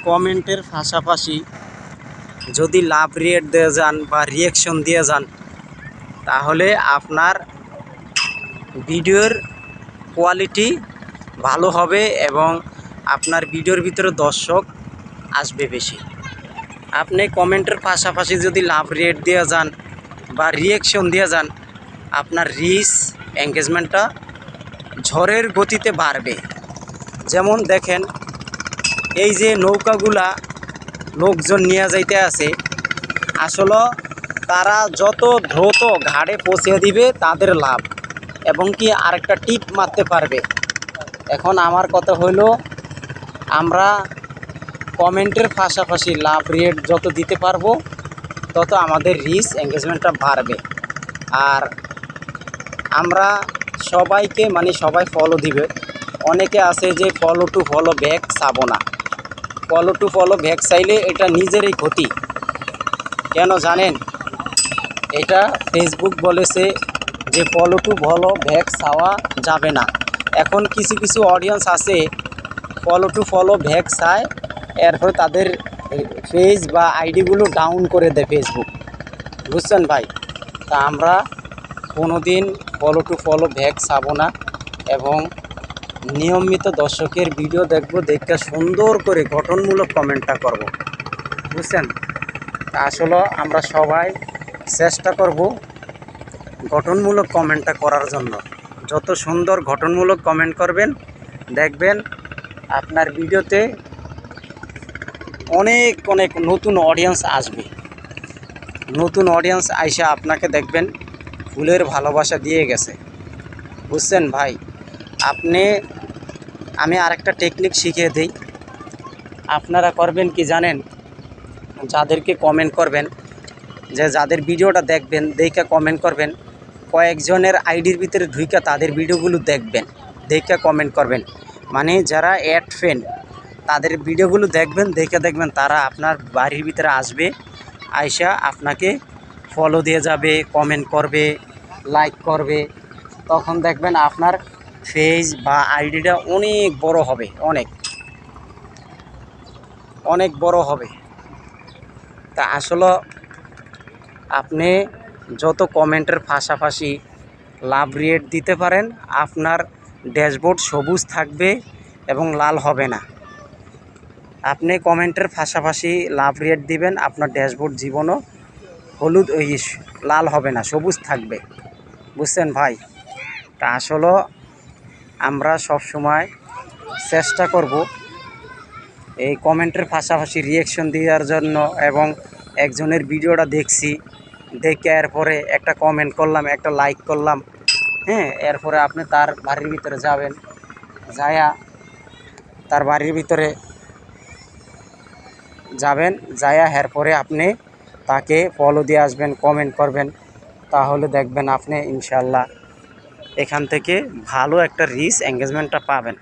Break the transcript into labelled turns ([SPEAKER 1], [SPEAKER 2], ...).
[SPEAKER 1] কমেন্টের পাশাপাশি যদি লাভ রেট দিয়ে যান বা রিয়াকশন দিয়ে যান, তাহলে আপনার ভিডিওর কোয়ালিটি ভালো হবে এবং আপনার ভিডিওর ভিতরে দর্শক আসবে বেশি। আপনি কমেন্টের পাশাপাশি যদি লাভ রেট দিয়ে যান বা রিয়াকশন দিয়ে যান, আপনার রিচ এঙ্গেজমেন্টটা ঝড়ের গতিতে বাড়বে। যেমন দেখেন, এই যে নৌকাগুলা লোকজন নিয়ে যাইতে আছে, আসলে তারা যত দ্রুত ঘাটে পৌঁছে দিবে তাদের লাভ, এবং কি আরেকটা টিপ মারতে পারবে। এখন আমার কথা হইল, আমরা কমেন্টের পাশাপাশি লাভ রেট যত দিতে পারবো তত আমাদের রিচ এঙ্গেজমেন্টটা বাড়বে। আর আমরা সবাইকে সবাই ফলো দিবে। অনেকে আছে যে ফলো টু ফলো ব্যাক চাবো না। ফলো টু ফলো ব্যাক চাইলে এটা নিজেরই ক্ষতি। কেন জানেন? এটা ফেসবুক বলেছে যে ফলো টু ফলো ব্যাক চাওয়া যাবে না। এখন কিছু কিছু অডিয়েন্স আছে ফলো টু ফলো ব্যাক চায়, এরপর তাদের পেজ বা আইডিগুলো ডাউন করে দেয় ফেসবুক। বুঝছেন ভাই? তা আমরা কোনো দিন ফলো টু ফলো ব্যাক চাবো না এবং নিয়মিত দর্শকের ভিডিও দেখবো, দেখে সুন্দর করে গঠনমূলক কমেন্টটা করব। বুঝছেন? তা আসলে আমরা সবাই চেষ্টা করব গঠনমূলক কমেন্টটা করার জন্য। যত সুন্দর গঠনমূলক কমেন্ট করবেন, দেখবেন আপনার ভিডিওতে অনেক অনেক নতুন অডিয়েন্স আসবে। নতুন অডিয়েন্স আইসা আপনাকে দেখবেন ফুলের ভালোবাসা দিয়ে গেছে। বুঝছেন ভাই? আমি আরেকটা টেকনিক শিখিয়ে দিই। আপনারা করবেন কি জানেন? যাদেরকে কমেন্ট করবেন, যে যাদের ভিডিওটা দেখবেন, দেখে কমেন্ট করবেন, কয়েকজনের আইডির ভিতরে ঢুইকা তাদের ভিডিওগুলো দেখবেন, দেখে কমেন্ট করবেন। যারা অ্যাড ফ্রেন্ড, তাদের ভিডিওগুলো দেখবেন, দেখবেন তারা আপনার বাড়ির ভিতরে আসবে, আইসা আপনাকে ফলো দিয়ে যাবে, কমেন্ট করবে, লাইক করবে। তখন দেখবেন আপনার পেজ বা আইডিটা অনেক বড় হবে, অনেক অনেক বড় হবে। তা আসলে আপনি যত কমেন্টের পাশাপাশি লাভ রেট দিতে পারেন, আপনার ড্যাশবোর্ড সবুজ থাকবে এবং লাল হবে না। আপনি কমেন্টের পাশাপাশি লাভ রেট দিবেন, আপনার ড্যাশবোর্ড জীবনও হলুদ লাল হবে না, সবুজ থাকবে। বুঝছেন ভাই? তা আসলে আমরা সব সময় চেষ্টা করব এই কমেন্টের পাশাপাশি রিয়াকশন দেওয়ার জন্য, এবং একজনের ভিডিওটা দেখছি, দেখে এরপরে একটা কমেন্ট করলাম, একটা লাইক করলাম, হ্যাঁ, এরপরে আপনি তার বাড়ির ভিতরে যাবেন, যায়া তার বাড়ির ভিতরে যাবেন, যায়া এরপরে আপনি তাকে ফলো দিয়ে আসবেন, কমেন্ট করবেন, তাহলে দেখবেন আপনি ইনশাল্লাহ এখান থেকে ভালো একটা রিচ এঙ্গেজমেন্টটা পাবেন।